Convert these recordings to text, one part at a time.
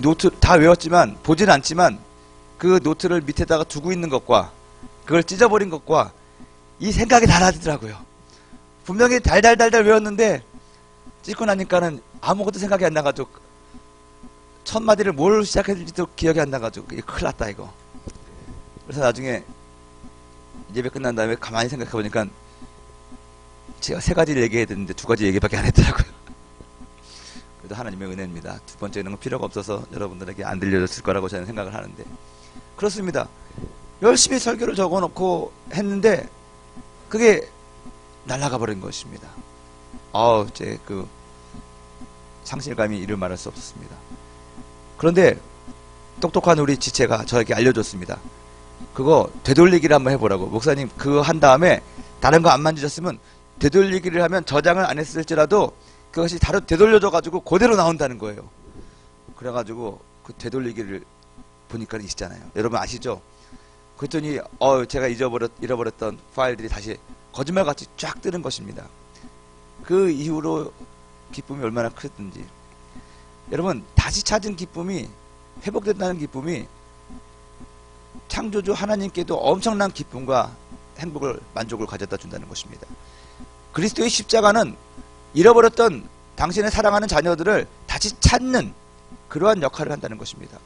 노트 다 외웠지만 보진 않지만 그 노트를 밑에다가 두고 있는 것과 그걸 찢어버린 것과 이 생각이 달라지더라고요. 분명히 달달달달 외웠는데 찍고 나니까는 아무것도 생각이 안 나가지고 첫 마디를 뭘 시작했는지도 기억이 안 나가지고 이게 큰일 났다 이거. 그래서 나중에 예배 끝난 다음에 가만히 생각해 보니까 제가 3가지를 얘기해야 되는데 2가지 얘기밖에 안 했더라고요. 그래도 하나님의 은혜입니다. 2번째는 필요가 없어서 여러분들에게 안 들려줬을 거라고 저는 생각을 하는데 그렇습니다. 열심히 설교를 적어놓고 했는데 그게 날아가 버린 것입니다. 제 그 상실감이 이를 말할 수 없었습니다. 그런데 똑똑한 우리 지체가 저에게 알려줬습니다. 그거 되돌리기를 한번 해보라고. 목사님 그거 한 다음에 다른 거 안 만지셨으면 되돌리기를 하면 저장을 안 했을지라도 그것이 되돌려져 가지고 그대로 나온다는 거예요. 그래가지고 그 되돌리기를 보니까 있잖아요. 여러분 아시죠? 그랬더니 제가 잃어버렸던 파일들이 다시 거짓말같이 쫙 뜨는 것입니다. 그 이후로 기쁨이 얼마나 크든지 여러분 다시 찾은 기쁨이 회복된다는 기쁨이 창조주 하나님께도 엄청난 기쁨과 행복을 만족을 가져다 준다는 것입니다. 그리스도의 십자가는 잃어버렸던 당신의 사랑하는 자녀들을 다시 찾는 그러한 역할을 한다는 것입니다.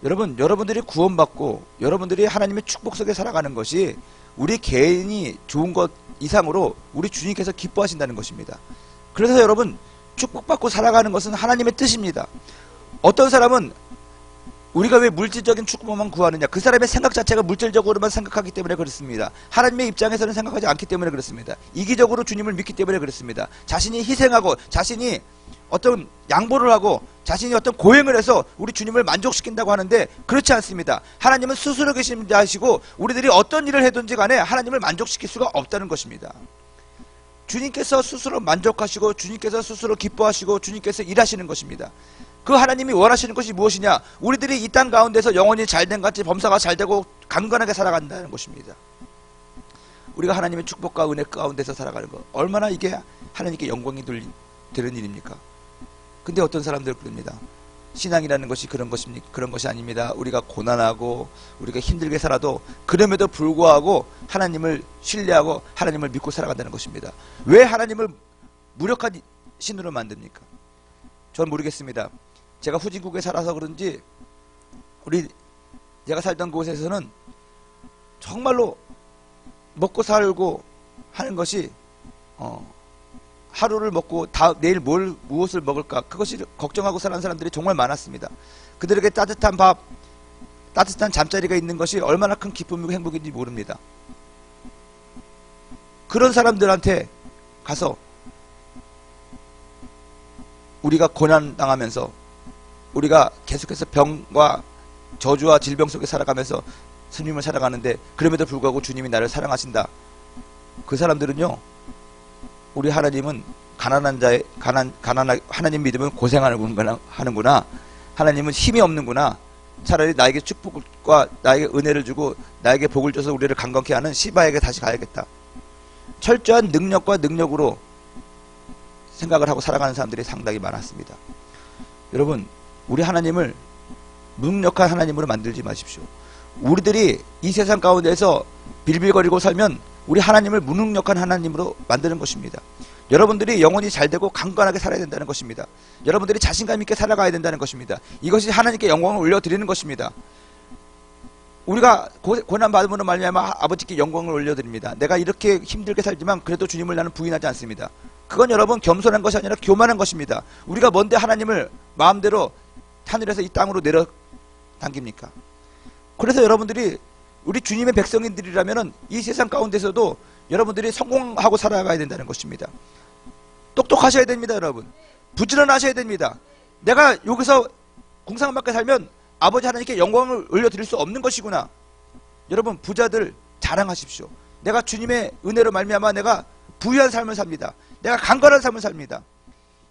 여러분들이 구원받고 여러분들이 하나님의 축복 속에 살아가는 것이 우리 개인이 좋은 것 이상으로 우리 주님께서 기뻐하신다는 것입니다. 그래서 여러분 축복받고 살아가는 것은 하나님의 뜻입니다. 어떤 사람은 우리가 왜 물질적인 축복만 구하느냐, 그 사람의 생각 자체가 물질적으로만 생각하기 때문에 그렇습니다. 하나님의 입장에서는 생각하지 않기 때문에 그렇습니다. 이기적으로 주님을 믿기 때문에 그렇습니다. 자신이 희생하고 자신이 어떤 양보를 하고 자신이 어떤 고행을 해서 우리 주님을 만족시킨다고 하는데 그렇지 않습니다. 하나님은 스스로 계신 자시고 우리들이 어떤 일을 해든지 간에 하나님을 만족시킬 수가 없다는 것입니다. 주님께서 스스로 만족하시고 주님께서 스스로 기뻐하시고 주님께서 일하시는 것입니다. 그 하나님이 원하시는 것이 무엇이냐? 우리들이 이 땅 가운데서 영혼이 잘된 같이 범사가 잘되고 강건하게 살아간다는 것입니다. 우리가 하나님의 축복과 은혜 가운데서 살아가는 것, 얼마나 이게 하나님께 영광이 되는 일입니까? 근데 어떤 사람들 그럽니다. 신앙이라는 것이 그런 것이 아닙니다. 우리가 고난하고 우리가 힘들게 살아도 그럼에도 불구하고 하나님을 신뢰하고 하나님을 믿고 살아간다는 것입니다. 왜 하나님을 무력한 신으로 만듭니까? 전 모르겠습니다. 제가 후진국에 살아서 그런지 제가 살던 곳에서는 정말로 먹고 살고 하는 것이 하루를 먹고 내일 무엇을 먹을까, 그것이 걱정하고 사는 사람들이 정말 많았습니다. 그들에게 따뜻한 밥, 따뜻한 잠자리가 있는 것이 얼마나 큰 기쁨이고 행복인지 모릅니다. 그런 사람들한테 가서 우리가 고난당하면서 우리가 계속해서 병과 저주와 질병 속에 살아가면서 스님을 살아가는데 그럼에도 불구하고 주님이 나를 사랑하신다. 그 사람들은요, 우리 하나님은 하나님 믿으면 고생하는구나. 하나님은 힘이 없는구나. 차라리 나에게 축복과 나에게 은혜를 주고 나에게 복을 줘서 우리를 강건케 하는 시바에게 다시 가야겠다. 철저한 능력으로 생각을 하고 살아가는 사람들이 상당히 많았습니다. 여러분, 우리 하나님을 무능력한 하나님으로 만들지 마십시오. 우리들이 이 세상 가운데서 빌빌거리고 살면 우리 하나님을 무능력한 하나님으로 만드는 것입니다. 여러분들이 영혼이 잘되고 강건하게 살아야 된다는 것입니다. 여러분들이 자신감 있게 살아가야 된다는 것입니다. 이것이 하나님께 영광을 올려드리는 것입니다. 우리가 고난받음으로 말미암아 아버지께 영광을 올려드립니다. 내가 이렇게 힘들게 살지만 그래도 주님을 나는 부인하지 않습니다. 그건 여러분 겸손한 것이 아니라 교만한 것입니다. 우리가 뭔데 하나님을 마음대로 하늘에서 이 땅으로 내려 당깁니까? 그래서 여러분들이 우리 주님의 백성인들이라면 이 세상 가운데서도 여러분들이 성공하고 살아가야 된다는 것입니다. 똑똑하셔야 됩니다. 여러분, 부지런하셔야 됩니다. 내가 여기서 궁상밖에 살면 아버지 하나님께 영광을 올려드릴 수 없는 것이구나. 여러분, 부자들 자랑하십시오. 내가 주님의 은혜로 말미암아 내가 부유한 삶을 삽니다. 내가 강건한 삶을 삽니다.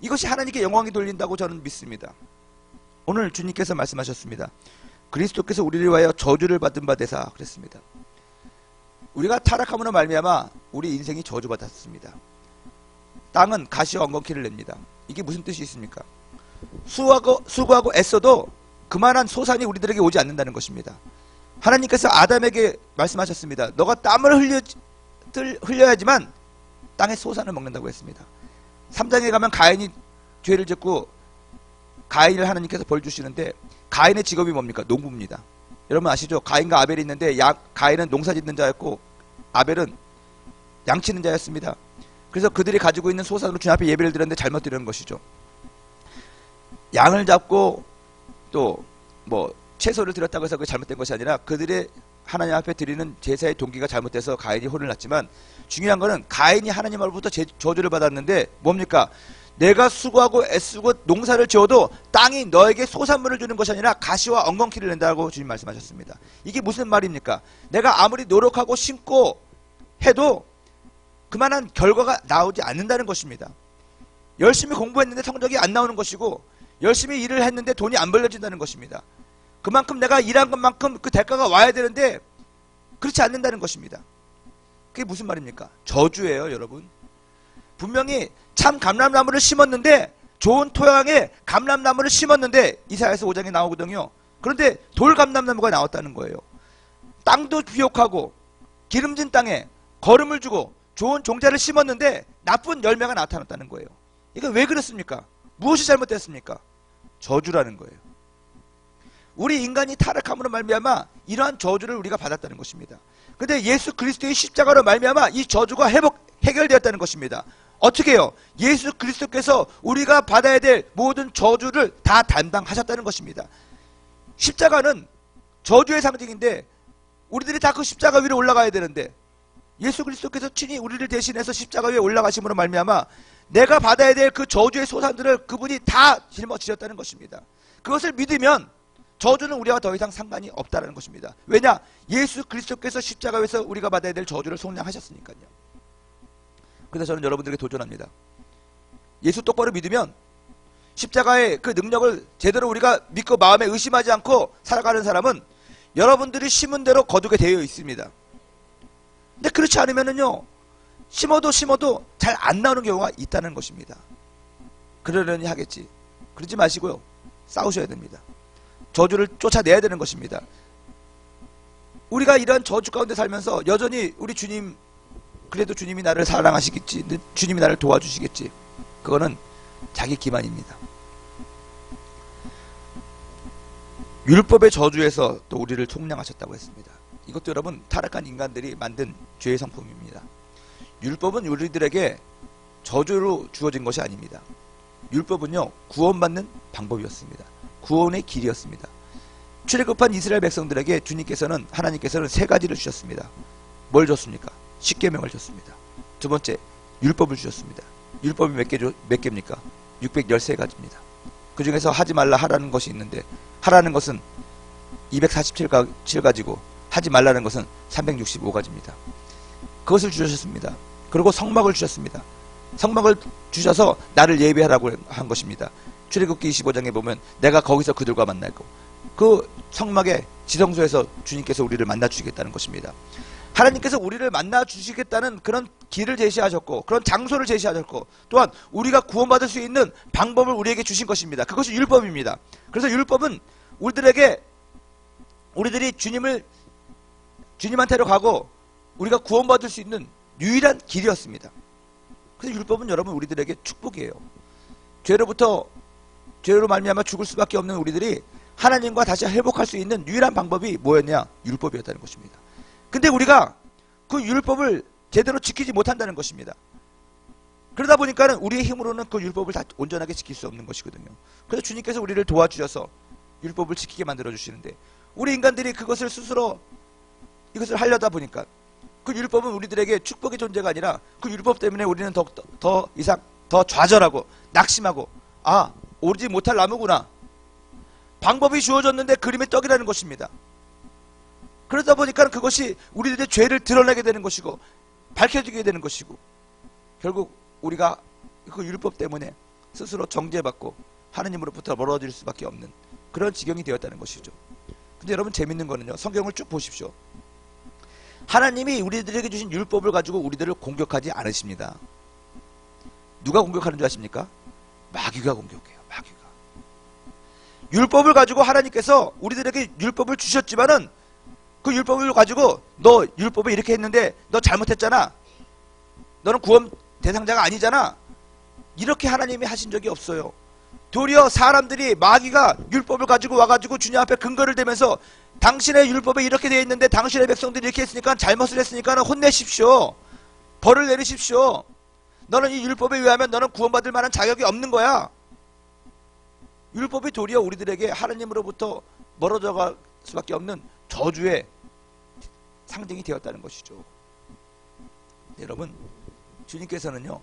이것이 하나님께 영광이 돌린다고 저는 믿습니다. 오늘 주님께서 말씀하셨습니다. 그리스도께서 우리를 위하여 저주를 받은 바 되사 그랬습니다. 우리가 타락함으로 말미암아 우리 인생이 저주받았습니다. 땅은 가시와 엉겅퀴를 냅니다. 이게 무슨 뜻이 있습니까? 수고하고 애써도 그만한 소산이 우리들에게 오지 않는다는 것입니다. 하나님께서 아담에게 말씀하셨습니다. 너가 땀을 흘려야지만 땅의 소산을 먹는다고 했습니다. 3장에 가면 가인이 죄를 짓고 가인을 하나님께서 벌 주시는데, 가인의 직업이 뭡니까? 농부입니다. 여러분 아시죠? 가인과 아벨이 있는데 가인은 농사 짓는 자였고 아벨은 양치는 자였습니다. 그래서 그들이 가지고 있는 소산으로 주님 앞에 예배를 드렸는데 잘못 드리는 것이죠. 양을 잡고 또 뭐 채소를 드렸다고 해서 그게 잘못된 것이 아니라 그들의 하나님 앞에 드리는 제사의 동기가 잘못돼서 가인이 혼을 났지만, 중요한 거는 가인이 하나님으로부터 저주를 받았는데 뭡니까? 내가 수고하고 애쓰고 농사를 지어도 땅이 너에게 소산물을 주는 것이 아니라 가시와 엉겅퀴를 낸다고 주님 말씀하셨습니다. 이게 무슨 말입니까? 내가 아무리 노력하고 심고 해도 그만한 결과가 나오지 않는다는 것입니다. 열심히 공부했는데 성적이 안 나오는 것이고, 열심히 일을 했는데 돈이 안 벌려진다는 것입니다. 그만큼 내가 일한 것만큼 그 대가가 와야 되는데 그렇지 않는다는 것입니다. 그게 무슨 말입니까? 저주예요, 여러분. 분명히 참 감람나무를 심었는데, 좋은 토양에 감람나무를 심었는데 이사야서 5장에 나오거든요. 그런데 돌감람나무가 나왔다는 거예요. 땅도 비옥하고 기름진 땅에 거름을 주고 좋은 종자를 심었는데 나쁜 열매가 나타났다는 거예요. 이거 왜 그렇습니까? 무엇이 잘못됐습니까? 저주라는 거예요. 우리 인간이 타락함으로 말미암아 이러한 저주를 우리가 받았다는 것입니다. 근데 예수 그리스도의 십자가로 말미암아 이 저주가 해결되었다는 것입니다. 어떻게 해요? 예수 그리스도께서 우리가 받아야 될 모든 저주를 다 담당하셨다는 것입니다. 십자가는 저주의 상징인데 우리들이 다 그 십자가 위로 올라가야 되는데, 예수 그리스도께서 친히 우리를 대신해서 십자가 위에 올라가심으로 말미암아 내가 받아야 될 그 저주의 소산들을 그분이 다 짊어지셨다는 것입니다. 그것을 믿으면 저주는 우리와 더 이상 상관이 없다는 것입니다. 왜냐? 예수 그리스도께서 십자가 위에서 우리가 받아야 될 저주를 속량하셨으니까요. 그래서 저는 여러분들에게 도전합니다. 예수 똑바로 믿으면 십자가의 그 능력을 제대로 우리가 믿고 마음에 의심하지 않고 살아가는 사람은 여러분들이 심은 대로 거두게 되어 있습니다. 근데 그렇지 않으면은요, 심어도 잘 안 나오는 경우가 있다는 것입니다. 그러려니 하겠지. 그러지 마시고요, 싸우셔야 됩니다. 저주를 쫓아내야 되는 것입니다. 우리가 이러한 저주 가운데 살면서 여전히 우리 주님, 그래도 주님이 나를 사랑하시겠지, 주님이 나를 도와주시겠지, 그거는 자기 기만입니다. 율법의 저주에서 또 우리를 속량하셨다고 했습니다. 이것도 여러분 타락한 인간들이 만든 죄의 성품입니다. 율법은 우리들에게 저주로 주어진 것이 아닙니다. 율법은요, 구원받는 방법이었습니다. 구원의 길이었습니다. 출애굽한 이스라엘 백성들에게 주님께서는, 하나님께서는 세 가지를 주셨습니다. 뭘 줬습니까? 십계명을 줬습니다. 두 번째, 율법을 주셨습니다. 율법이 몇 개입니까? 613가지입니다. 그 중에서 하지 말라 하라는 것이 있는데, 하라는 것은 247가지고 하지 말라는 것은 365가지입니다. 그것을 주셨습니다. 그리고 성막을 주셨습니다. 성막을 주셔서 나를 예배하라고 한 것입니다. 출애굽기 25장에 보면 내가 거기서 그들과 만나고, 그 성막의 지성소에서 주님께서 우리를 만나 주시겠다는 것입니다. 하나님께서 우리를 만나 주시겠다는 그런 길을 제시하셨고, 그런 장소를 제시하셨고, 또한 우리가 구원받을 수 있는 방법을 우리에게 주신 것입니다. 그것이 율법입니다. 그래서 율법은 우리들이 주님한테로 가고 우리가 구원받을 수 있는 유일한 길이었습니다. 그래서 율법은 여러분 우리들에게 축복이에요. 죄로 말미암아 죽을 수밖에 없는 우리들이 하나님과 다시 회복할 수 있는 유일한 방법이 뭐였냐? 율법이었다는 것입니다. 근데 우리가 그 율법을 제대로 지키지 못한다는 것입니다. 그러다 보니까는 우리의 힘으로는 그 율법을 다 온전하게 지킬 수 없는 것이거든요. 그래서 주님께서 우리를 도와주셔서 율법을 지키게 만들어 주시는데, 우리 인간들이 그것을 스스로 이것을 하려다 보니까 그 율법은 우리들에게 축복의 존재가 아니라, 그 율법 때문에 우리는 더 이상 더 좌절하고 낙심하고, 아, 오르지 못할 나무구나, 방법이 주어졌는데 그림의 떡이라는 것입니다. 그러다 보니까 그것이 우리들의 죄를 드러내게 되는 것이고 밝혀지게 되는 것이고, 결국 우리가 그 율법 때문에 스스로 정죄받고 하느님으로부터 멀어질 수밖에 없는 그런 지경이 되었다는 것이죠. 근데 여러분 재밌는 거는요, 성경을 쭉 보십시오. 하나님이 우리들에게 주신 율법을 가지고 우리들을 공격하지 않으십니다. 누가 공격하는 줄 아십니까? 마귀가 공격해요. 마귀가. 율법을 가지고 하나님께서 우리들에게 율법을 주셨지만은 그 율법을 가지고 너 율법을 이렇게 했는데 너 잘못했잖아. 너는 구원 대상자가 아니잖아. 이렇게 하나님이 하신 적이 없어요. 도리어 사람들이 마귀가 율법을 가지고 와가지고 주님 앞에 근거를 대면서 당신의 율법에 이렇게 되어 있는데 당신의 백성들이 이렇게 했으니까 잘못을 했으니까 혼내십시오. 벌을 내리십시오. 너는 이 율법에 의하면 너는 구원받을 만한 자격이 없는 거야. 율법이 도리어 우리들에게 하나님으로부터 멀어져 갈 수밖에 없는 저주의 상징이 되었다는 것이죠. 여러분, 주님께서는요,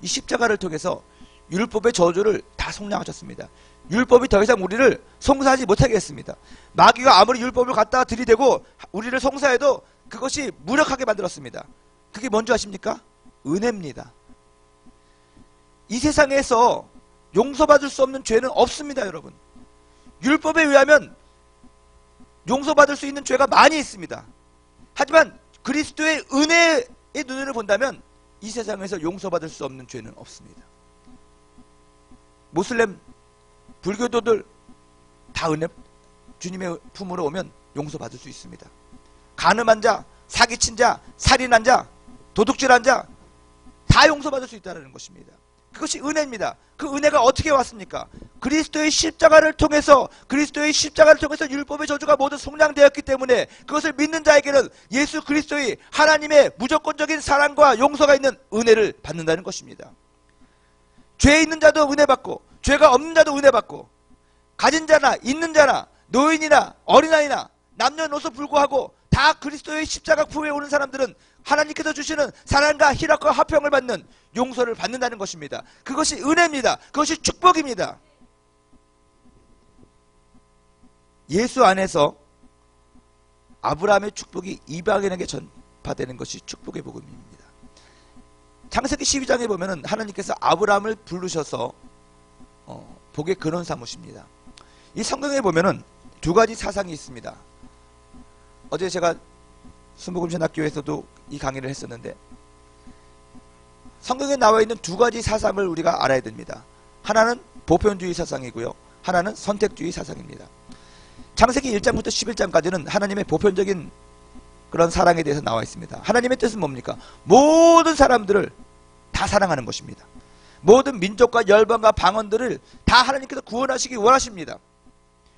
이 십자가를 통해서 율법의 저주를 다 속량하셨습니다. 율법이 더 이상 우리를 송사하지 못하게 했습니다. 마귀가 아무리 율법을 갖다가 들이대고 우리를 송사해도 그것이 무력하게 만들었습니다. 그게 뭔지 아십니까? 은혜입니다. 이 세상에서 용서받을 수 없는 죄는 없습니다, 여러분. 율법에 의하면 용서받을 수 있는 죄가 많이 있습니다. 하지만 그리스도의 은혜의 눈으로 본다면 이 세상에서 용서받을 수 없는 죄는 없습니다. 모슬렘, 불교도들 다 은혜, 주님의 품으로 오면 용서받을 수 있습니다. 간음한 자, 사기친 자, 살인한 자, 도둑질한 자 다 용서받을 수 있다는 것입니다. 그것이 은혜입니다. 그 은혜가 어떻게 왔습니까? 그리스도의 십자가를 통해서 율법의 저주가 모두 속량되었기 때문에 그것을 믿는 자에게는 예수 그리스도의 하나님의 무조건적인 사랑과 용서가 있는 은혜를 받는다는 것입니다. 죄 있는 자도 은혜 받고 죄가 없는 자도 은혜 받고 가진 자나 있는 자나 노인이나 어린아이나 남녀노소 불구하고 다 그리스도의 십자가 품에 오는 사람들은 하나님께서 주시는 사랑과 희락과 화평을 받는 용서를 받는다는 것입니다. 그것이 은혜입니다. 그것이 축복입니다. 예수 안에서 아브라함의 축복이 이방인에게 전파되는 것이 축복의 복음입니다. 창세기 12장에 보면은 하나님께서 아브라함을 부르셔서 복의 근원 삼으십니다. 이 성경에 보면은 두 가지 사상이 있습니다. 어제 제가 순복음신학교에서도 이 강의를 했었는데 성경에 나와 있는 두 가지 사상을 우리가 알아야 됩니다. 하나는 보편주의 사상이고요. 하나는 선택주의 사상입니다. 창세기 1장부터 11장까지는 하나님의 보편적인 그런 사랑에 대해서 나와 있습니다. 하나님의 뜻은 뭡니까? 모든 사람들을 다 사랑하는 것입니다. 모든 민족과 열방과 방언들을 다 하나님께서 구원하시기 원하십니다.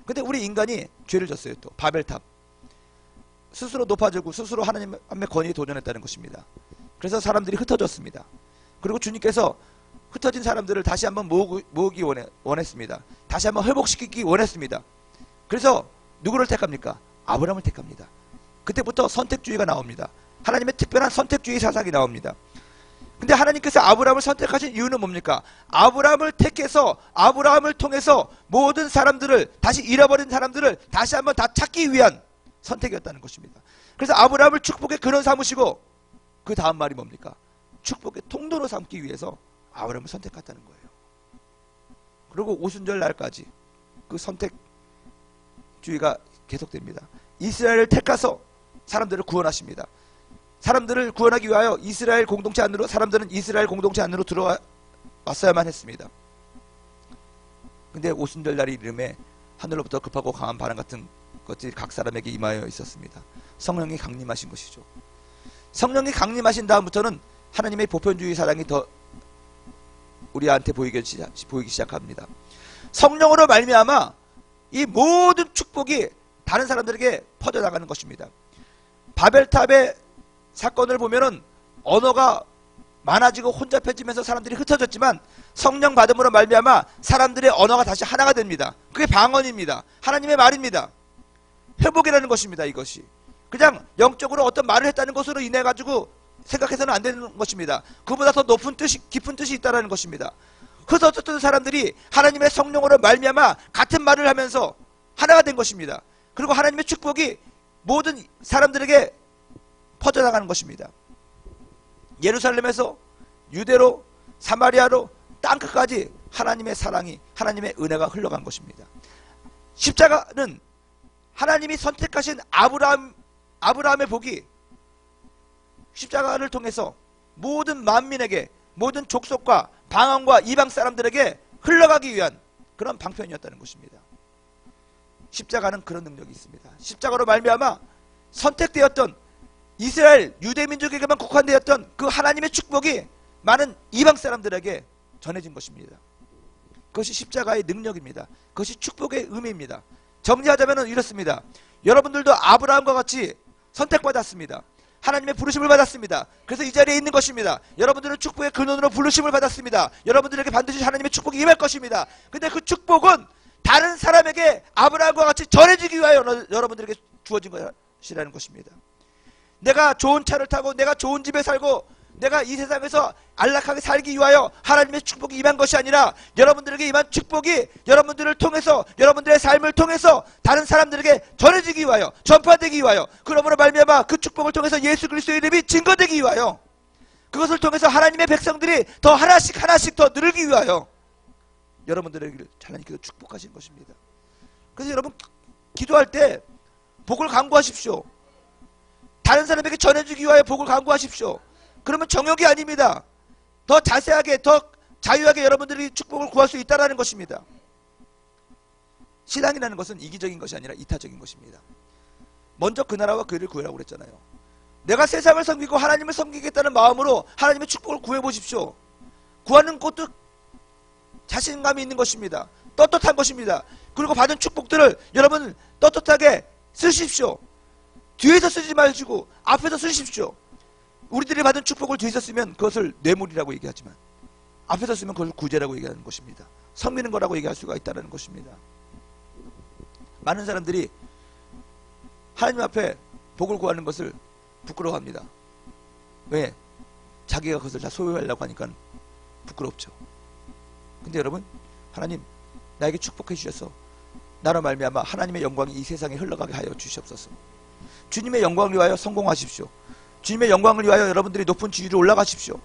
근데 우리 인간이 죄를 졌어요. 또 바벨탑. 스스로 높아지고 스스로 하나님의 권위에 도전했다는 것입니다. 그래서 사람들이 흩어졌습니다. 그리고 주님께서 흩어진 사람들을 다시 한번 모으기 원했습니다. 다시 한번 회복시키기 원했습니다. 그래서 누구를 택합니까? 아브라함을 택합니다. 그때부터 선택주의가 나옵니다. 하나님의 특별한 선택주의 사상이 나옵니다. 근데 하나님께서 아브라함을 선택하신 이유는 뭡니까? 아브라함을 택해서 아브라함을 통해서 모든 사람들을, 다시 잃어버린 사람들을 다시 한번 다 찾기 위한 선택이었다는 것입니다. 그래서 아브라함을 축복의 근원 삼으시고 그 다음 말이 뭡니까? 축복의 통로로 삼기 위해서 아브라함을 선택했다는 거예요. 그리고 오순절 날까지 그 선택주의가 계속됩니다. 이스라엘을 택해서 사람들을 구원하십니다. 사람들을 구원하기 위하여 이스라엘 공동체 안으로, 사람들은 이스라엘 공동체 안으로 들어왔어야만 했습니다. 근데 오순절 날이 이름에 하늘로부터 급하고 강한 바람 같은 것들이 각 사람에게 임하여 있었습니다. 성령이 강림하신 것이죠. 성령이 강림하신 다음부터는 하나님의 보편주의 사랑이 더 우리한테 보이기 시작합니다. 성령으로 말미암아 이 모든 축복이 다른 사람들에게 퍼져나가는 것입니다. 바벨탑의 사건을 보면은 언어가 많아지고 혼잡해지면서 사람들이 흩어졌지만 성령 받음으로 말미암아 사람들의 언어가 다시 하나가 됩니다. 그게 방언입니다. 하나님의 말입니다. 회복이라는 것입니다. 이것이 그냥 영적으로 어떤 말을 했다는 것으로 인해 가지고 생각해서는 안 되는 것입니다. 그보다 더 높은 뜻이, 깊은 뜻이 있다는 것입니다. 흩어졌던 사람들이 하나님의 성령으로 말미암아 같은 말을 하면서 하나가 된 것입니다. 그리고 하나님의 축복이 모든 사람들에게 퍼져나가는 것입니다. 예루살렘에서 유대로 사마리아로 땅끝까지 하나님의 사랑이, 하나님의 은혜가 흘러간 것입니다. 십자가는 하나님이 선택하신 아브라함의 복이 십자가를 통해서 모든 만민에게, 모든 족속과 방언과 이방 사람들에게 흘러가기 위한 그런 방편이었다는 것입니다. 십자가는 그런 능력이 있습니다. 십자가로 말미암아 선택되었던 이스라엘 유대민족에게만 국한되었던 그 하나님의 축복이 많은 이방 사람들에게 전해진 것입니다. 그것이 십자가의 능력입니다. 그것이 축복의 의미입니다. 정리하자면 이렇습니다. 여러분들도 아브라함과 같이 선택받았습니다. 하나님의 부르심을 받았습니다. 그래서 이 자리에 있는 것입니다. 여러분들은 축복의 근원으로 부르심을 받았습니다. 여러분들에게 반드시 하나님의 축복이 임할 것입니다. 근데 그 축복은 다른 사람에게 아브라함과 같이 전해지기 위하여 여러분들에게 주어진 것이라는 것입니다. 내가 좋은 차를 타고 내가 좋은 집에 살고 내가 이 세상에서 안락하게 살기 위하여 하나님의 축복이 임한 것이 아니라 여러분들에게 임한 축복이 여러분들을 통해서 여러분들의 삶을 통해서 다른 사람들에게 전해지기 위하여 전파되기 위하여 그러므로 말미암아 그 축복을 통해서 예수 그리스도의 이름이 증거되기 위하여 그것을 통해서 하나님의 백성들이 더 하나씩 하나씩 더 늘기 위하여 여러분들에게 하나님께서 축복하신 것입니다. 그래서 여러분 기도할 때 복을 간구하십시오. 다른 사람에게 전해주기 위하여 복을 간구하십시오. 그러면 정욕이 아닙니다. 더 자세하게 더 자유하게 여러분들이 축복을 구할 수 있다는 것입니다. 신앙이라는 것은 이기적인 것이 아니라 이타적인 것입니다. 먼저 그 나라와 그 일을 구하라고 그랬잖아요. 내가 세상을 섬기고 하나님을 섬기겠다는 마음으로 하나님의 축복을 구해보십시오. 구하는 것도 자신감이 있는 것입니다. 떳떳한 것입니다. 그리고 받은 축복들을 여러분 떳떳하게 쓰십시오. 뒤에서 쓰지 마시고 앞에서 쓰십시오. 우리들이 받은 축복을 뒤에서 쓰면 그것을 뇌물이라고 얘기하지만 앞에서 쓰면 그것을 구제라고 얘기하는 것입니다. 섬기는 거라고 얘기할 수가 있다는 것입니다. 많은 사람들이 하나님 앞에 복을 구하는 것을 부끄러워합니다. 왜? 자기가 그것을 다 소유하려고 하니까 부끄럽죠. 근데 여러분, 하나님 나에게 축복해 주셔서 나로 말미암아 하나님의 영광이 이 세상에 흘러가게 하여 주시옵소서. 주님의 영광을 위하여 성공하십시오. 주님의 영광을 위하여 여러분들이 높은 지위로 올라가십시오.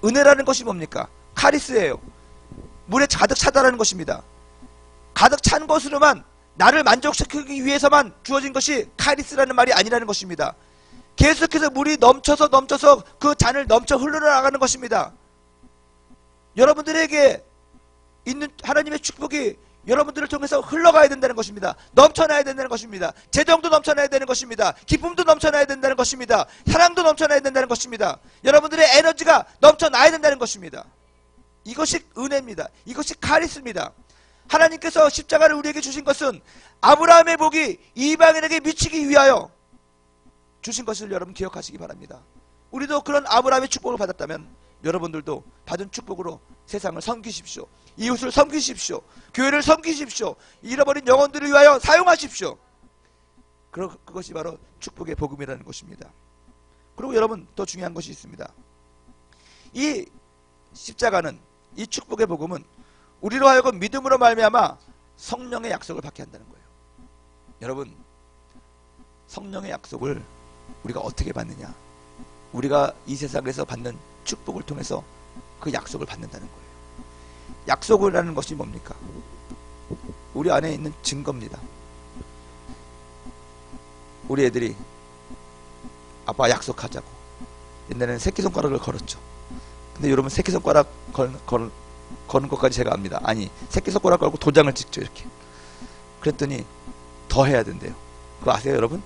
은혜라는 것이 뭡니까? 카리스예요. 물에 가득 차다라는 것입니다. 가득 찬 것으로만 나를 만족시키기 위해서만 주어진 것이 카리스라는 말이 아니라는 것입니다. 계속해서 물이 넘쳐서 그 잔을 넘쳐 흘러나가는 것입니다. 여러분들에게 있는 하나님의 축복이 여러분들을 통해서 흘러가야 된다는 것입니다. 넘쳐나야 된다는 것입니다. 재정도 넘쳐나야 되는 것입니다. 기쁨도 넘쳐나야 된다는 것입니다. 사랑도 넘쳐나야 된다는 것입니다. 여러분들의 에너지가 넘쳐나야 된다는 것입니다. 이것이 은혜입니다. 이것이 카리스입니다. 하나님께서 십자가를 우리에게 주신 것은 아브라함의 복이 이방인에게 미치기 위하여 주신 것을 여러분 기억하시기 바랍니다. 우리도 그런 아브라함의 축복을 받았다면 여러분들도 받은 축복으로 세상을 섬기십시오. 이웃을 섬기십시오. 교회를 섬기십시오. 잃어버린 영혼들을 위하여 사용하십시오. 그것이 바로 축복의 복음이라는 것입니다. 그리고 여러분 더 중요한 것이 있습니다. 이 십자가는, 이 축복의 복음은 우리로 하여금 믿음으로 말미암아 성령의 약속을 받게 한다는 거예요. 여러분, 성령의 약속을 우리가 어떻게 받느냐? 우리가 이 세상에서 받는 축복을 통해서 그 약속을 받는다는 거예요. 약속이라는 것이 뭡니까? 우리 안에 있는 증거입니다. 우리 애들이 아빠 약속하자고 옛날에는 새끼손가락을 걸었죠. 근데 여러분 새끼손가락 거는 것까지 제가 압니다. 아니, 새끼손가락 걸고 도장을 찍죠. 이렇게. 그랬더니 더 해야 된대요. 그거 아세요 여러분?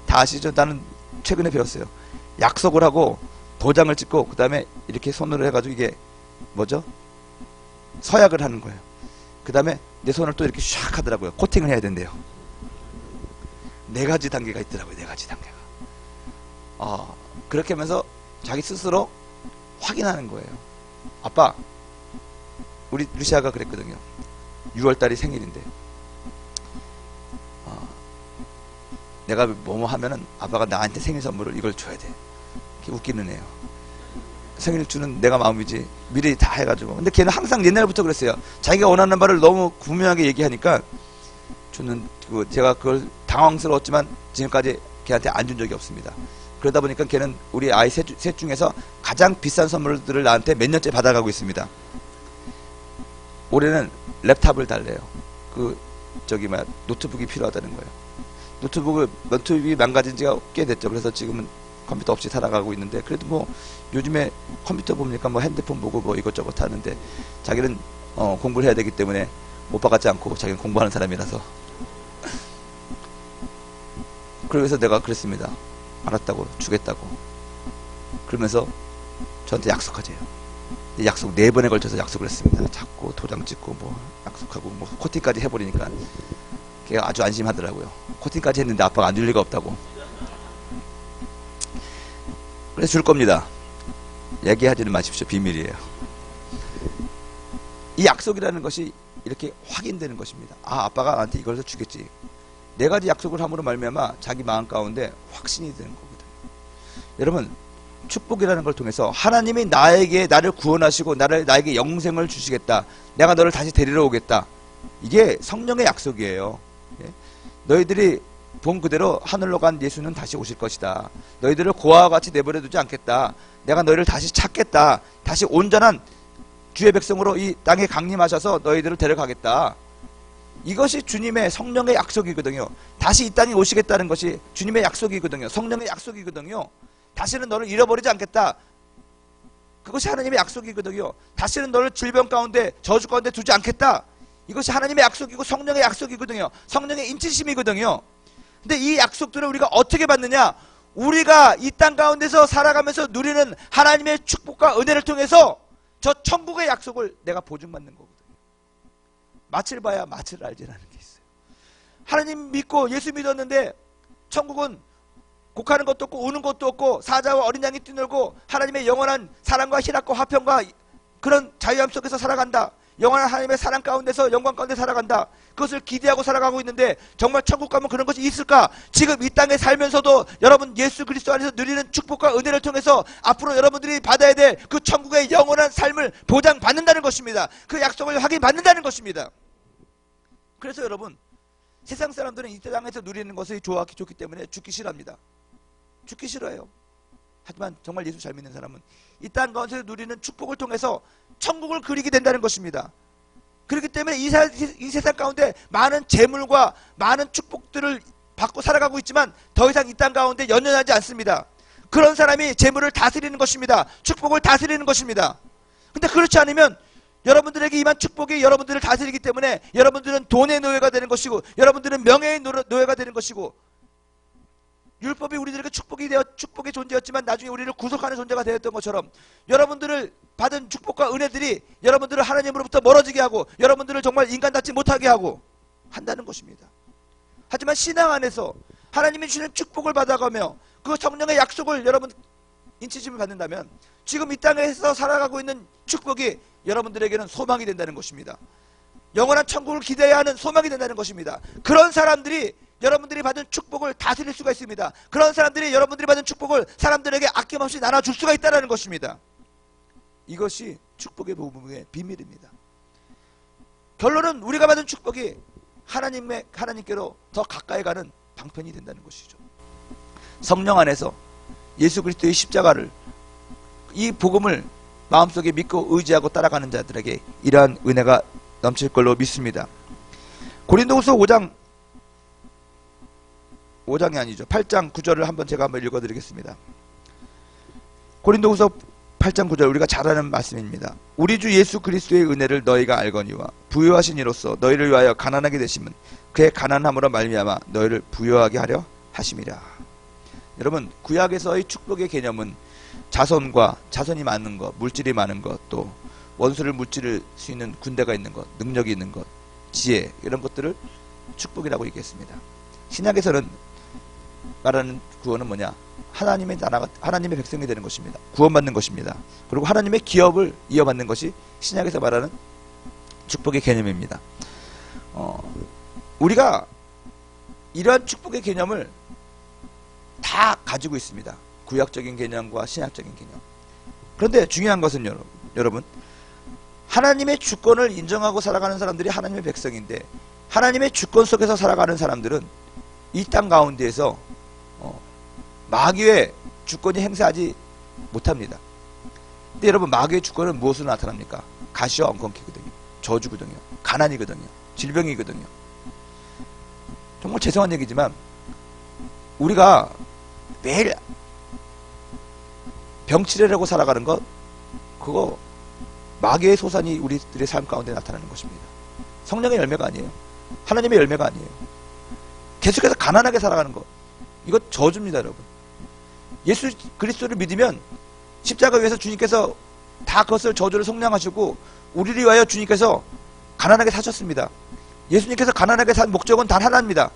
다 아시죠? 나는 최근에 배웠어요. 약속을 하고 도장을 찍고 그 다음에 이렇게 손으로 해가지고 이게 뭐죠? 서약을 하는 거예요. 그 다음에 내 손을 또 이렇게 샥 하더라고요. 코팅을 해야 된대요. 4가지 단계가 있더라고요. 4가지 단계가. 그렇게 하면서 자기 스스로 확인하는 거예요. 아빠, 우리 루시아가 그랬거든요. 6월달이 생일인데 내가 뭐뭐 하면은 아빠가 나한테 생일 선물을 이걸 줘야 돼. 이렇게 웃기는 애요. 생일 주는 내가 마음이지 미리 다 해가지고. 근데 걔는 항상 옛날부터 그랬어요. 자기가 원하는 바를 너무 분명하게 얘기하니까 제가 그걸 당황스러웠지만 지금까지 걔한테 안 준 적이 없습니다. 그러다 보니까 걔는 우리 아이 셋 중에서 가장 비싼 선물들을 나한테 몇 년째 받아가고 있습니다. 올해는 랩탑을 달래요. 노트북이 필요하다는 거예요. 노트북이 망가진 지가 꽤 됐죠. 그래서 지금은 컴퓨터 없이 살아가고 있는데, 그래도 뭐 요즘에 컴퓨터 보니까 뭐 핸드폰 보고 뭐 이것저것 하는데, 자기는 공부를 해야 되기 때문에 오빠 같지 않고 자기는 공부하는 사람이라서 그래서 내가 그랬습니다. 알았다고, 주겠다고. 그러면서 저한테 약속하재요. 약속 4번에 걸쳐서 약속을 했습니다. 자꾸 도장 찍고 뭐 약속하고 뭐 코팅까지 해버리니까 걔가 아주 안심하더라고요. 코팅까지 했는데 아빠가 안 줄 리가 없다고. 그래서 줄 겁니다. 얘기하지는 마십시오. 비밀이에요. 이 약속이라는 것이 이렇게 확인되는 것입니다. 아, 아빠가 나한테 이걸 해서 주겠지. 4가지 약속을 함으로 말미암아 자기 마음 가운데 확신이 되는 거거든요. 여러분, 축복이라는 걸 통해서 하나님이 나를 구원하시고 나에게 영생을 주시겠다. 내가 너를 다시 데리러 오겠다. 이게 성령의 약속이에요. 예? 너희들이 본 그대로 하늘로 간 예수는 다시 오실 것이다. 너희들을 고아와 같이 내버려 두지 않겠다. 내가 너희를 다시 찾겠다. 다시 온전한 주의 백성으로 이 땅에 강림하셔서 너희들을 데려가겠다. 이것이 주님의 성령의 약속이거든요. 다시 이 땅에 오시겠다는 것이 주님의 약속이거든요. 성령의 약속이거든요. 다시는 너를 잃어버리지 않겠다. 그것이 하나님의 약속이거든요. 다시는 너를 질병 가운데 저주 가운데 두지 않겠다. 이것이 하나님의 약속이고 성령의 약속이거든요. 성령의 인치심이거든요. 근데 이 약속들을 우리가 어떻게 받느냐? 우리가 이 땅 가운데서 살아가면서 누리는 하나님의 축복과 은혜를 통해서 저 천국의 약속을 내가 보증받는 거거든요. 맛을 봐야 맛을 알지라는 게 있어요. 하나님 믿고 예수 믿었는데 천국은 곡하는 것도 없고 우는 것도 없고 사자와 어린 양이 뛰놀고 하나님의 영원한 사랑과 희락과 화평과 그런 자유함 속에서 살아간다. 영원한 하나님의 사랑 가운데서 영광 가운데 살아간다. 그것을 기대하고 살아가고 있는데 정말 천국 가면 그런 것이 있을까? 지금 이 땅에 살면서도 여러분 예수 그리스도 안에서 누리는 축복과 은혜를 통해서 앞으로 여러분들이 받아야 될 그 천국의 영원한 삶을 보장받는다는 것입니다. 그 약속을 확인받는다는 것입니다. 그래서 여러분, 세상 사람들은 이 땅에서 누리는 것이 좋기 때문에 죽기 싫어합니다. 죽기 싫어해요. 하지만 정말 예수 잘 믿는 사람은 이 땅 가운데서 누리는 축복을 통해서 천국을 그리게 된다는 것입니다. 그렇기 때문에 이 세상 가운데 많은 재물과 많은 축복들을 받고 살아가고 있지만 더 이상 이 땅 가운데 연연하지 않습니다. 그런 사람이 재물을 다스리는 것입니다. 축복을 다스리는 것입니다. 근데 그렇지 않으면 여러분들에게 임한 축복이 여러분들을 다스리기 때문에 여러분들은 돈의 노예가 되는 것이고 여러분들은 명예의 노예가 되는 것이고 율법이 우리들에게 축복의 존재였지만 나중에 우리를 구속하는 존재가 되었던 것처럼 여러분들을 받은 축복과 은혜들이 여러분들을 하나님으로부터 멀어지게 하고 여러분들을 정말 인간답지 못하게 하고 한다는 것입니다. 하지만 신앙 안에서 하나님이 주시는 축복을 받아가며 그 성령의 약속을 여러분 인치심을 받는다면 지금 이 땅에서 살아가고 있는 축복이 여러분들에게는 소망이 된다는 것입니다. 영원한 천국을 기대해야 하는 소망이 된다는 것입니다. 그런 사람들이 여러분들이 받은 축복을 다스릴 수가 있습니다. 그런 사람들이 여러분들이 받은 축복을 사람들에게 아낌없이 나눠줄 수가 있다는 것입니다. 이것이 축복의 부분의 비밀입니다. 결론은 우리가 받은 축복이 하나님께로 더 가까이 가는 방편이 된다는 것이죠. 성령 안에서 예수 그리스도의 십자가를 이 복음을 마음속에 믿고 의지하고 따라가는 자들에게 이러한 은혜가 넘칠 걸로 믿습니다. 고린도후서 5장이 아니죠. 8장 9절을 제가 한번 읽어드리겠습니다. 고린도후서 8장 9절 우리가 잘 아는 말씀입니다. 우리 주 예수 그리스도의 은혜를 너희가 알거니와 부요하신 이로써 너희를 위하여 가난하게 되심은 그의 가난함으로 말미암아 너희를 부요하게 하려 하심이라. 여러분, 구약에서의 축복의 개념은 자손이 많은 것, 물질이 많은 것, 또 원수를 무찌를 수 있는 군대가 있는 것, 능력이 있는 것, 지혜, 이런 것들을 축복이라고 얘기했습니다. 신약에서는 말하는 구원은 뭐냐? 하나님의 나라가, 하나님의 백성이 되는 것입니다. 구원받는 것입니다. 그리고 하나님의 기업을 이어받는 것이 신약에서 말하는 축복의 개념입니다. 우리가 이러한 축복의 개념을 다 가지고 있습니다. 구약적인 개념과 신약적인 개념. 그런데 중요한 것은 여러분, 하나님의 주권을 인정하고 살아가는 사람들이 하나님의 백성인데 하나님의 주권 속에서 살아가는 사람들은 이 땅 가운데에서 마귀의 주권이 행사하지 못합니다. 근데 여러분, 마귀의 주권은 무엇으로 나타납니까? 가시와 엉겅퀴거든요. 저주거든요. 가난이거든요. 질병이거든요. 정말 죄송한 얘기지만 우리가 매일 병치레라고 살아가는 것, 그거 마귀의 소산이 우리들의 삶 가운데 나타나는 것입니다. 성령의 열매가 아니에요. 하나님의 열매가 아니에요. 계속해서 가난하게 살아가는 것, 이거 저주입니다, 여러분. 예수 그리스도를 믿으면 십자가 위에서 주님께서 다 그것을 저주를 속량하시고 우리를 위하여 주님께서 가난하게 사셨습니다. 예수님께서 가난하게 산 목적은 단 하나입니다.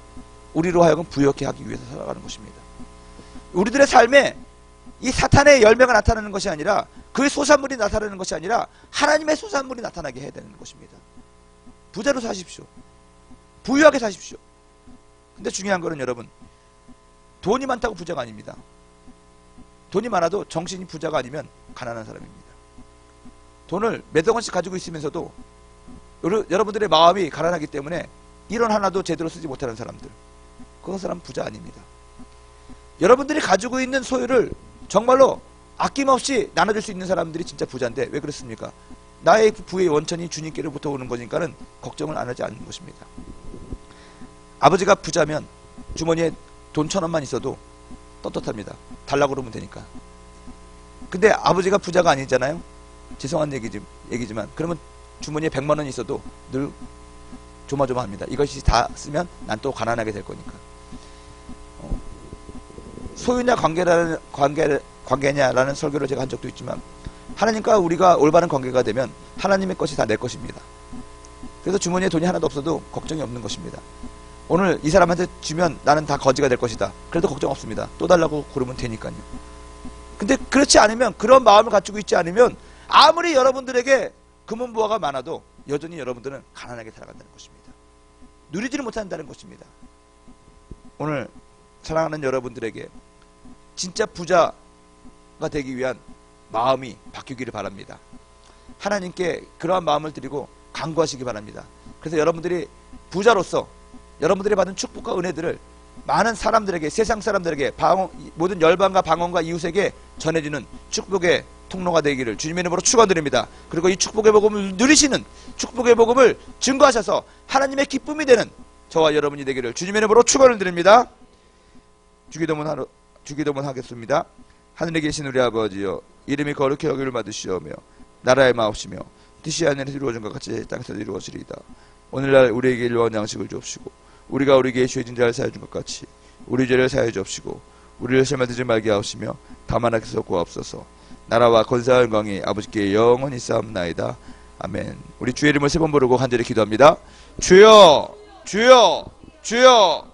우리로 하여금 부유하게 하기 위해서 살아가는 것입니다. 우리들의 삶에 이 사탄의 열매가 나타나는 것이 아니라 그 소산물이 나타나는 것이 아니라 하나님의 소산물이 나타나게 해야 되는 것입니다. 부자로 사십시오. 부유하게 사십시오. 근데 중요한 거는 여러분, 돈이 많다고 부자가 아닙니다. 돈이 많아도 정신이 부자가 아니면 가난한 사람입니다. 돈을 몇억 원씩 가지고 있으면서도 여러분들의 마음이 가난하기 때문에 1원 하나도 제대로 쓰지 못하는 사람들, 그 사람 부자 아닙니다. 여러분들이 가지고 있는 소유를 정말로 아낌없이 나눠줄 수 있는 사람들이 진짜 부자인데 왜 그렇습니까? 나의 부의 원천이 주님께로부터 오는 거니까는 걱정을 안 하지 않는 것입니다. 아버지가 부자면 주머니에 돈 1,000원만 있어도 떳떳합니다. 달라고 그러면 되니까. 근데 아버지가 부자가 아니잖아요. 죄송한 얘기지만 그러면 주머니에 100만 원 있어도 늘 조마조마합니다. 이것이 다 쓰면 난 또 가난하게 될 거니까. 소유냐 관계냐라는 설교를 제가 한 적도 있지만 하나님과 우리가 올바른 관계가 되면 하나님의 것이 다 내 것입니다. 그래서 주머니에 돈이 하나도 없어도 걱정이 없는 것입니다. 오늘 이 사람한테 주면 나는 다 거지가 될 것이다. 그래도 걱정 없습니다. 또 달라고 고르면 되니까요. 근데 그렇지 않으면, 그런 마음을 가지고 있지 않으면 아무리 여러분들에게 금은부화가 많아도 여전히 여러분들은 가난하게 살아간다는 것입니다. 누리지를 못한다는 것입니다. 오늘 사랑하는 여러분들에게 진짜 부자가 되기 위한 마음이 바뀌기를 바랍니다. 하나님께 그러한 마음을 드리고 간구하시기 바랍니다. 그래서 여러분들이 부자로서 여러분들이 받은 축복과 은혜들을 많은 사람들에게, 세상 사람들에게, 모든 열방과 방언과 이웃에게 전해주는 축복의 통로가 되기를 주님의 이름으로 축원드립니다. 그리고 이 축복의 복음을 누리시는, 축복의 복음을 증거하셔서 하나님의 기쁨이 되는 저와 여러분이 되기를 주님의 이름으로 축원을 드립니다. 주기도문 하겠습니다. 하늘에 계신 우리 아버지여, 이름이 거룩히 여기를 받으시오며 나라의 마옵시며 뜻이 하늘에서 이루어진 것 같이 땅에서도 이루어지리이다. 오늘날 우리에게 일용할 양식을 주옵시고 우리가 우리에게 죄진 자를 사하여 준 것 같이 우리 죄를 사하여 주옵시고 우리를 시험에 들지 말게 하옵시며 다만 악에서 구하옵소서. 나라와 권세와 영광이 아버지께 영원히 쌓옵나이다. 아멘. 우리 주의 이름을 3번 부르고 간절히 기도합니다. 주여, 주여, 주여.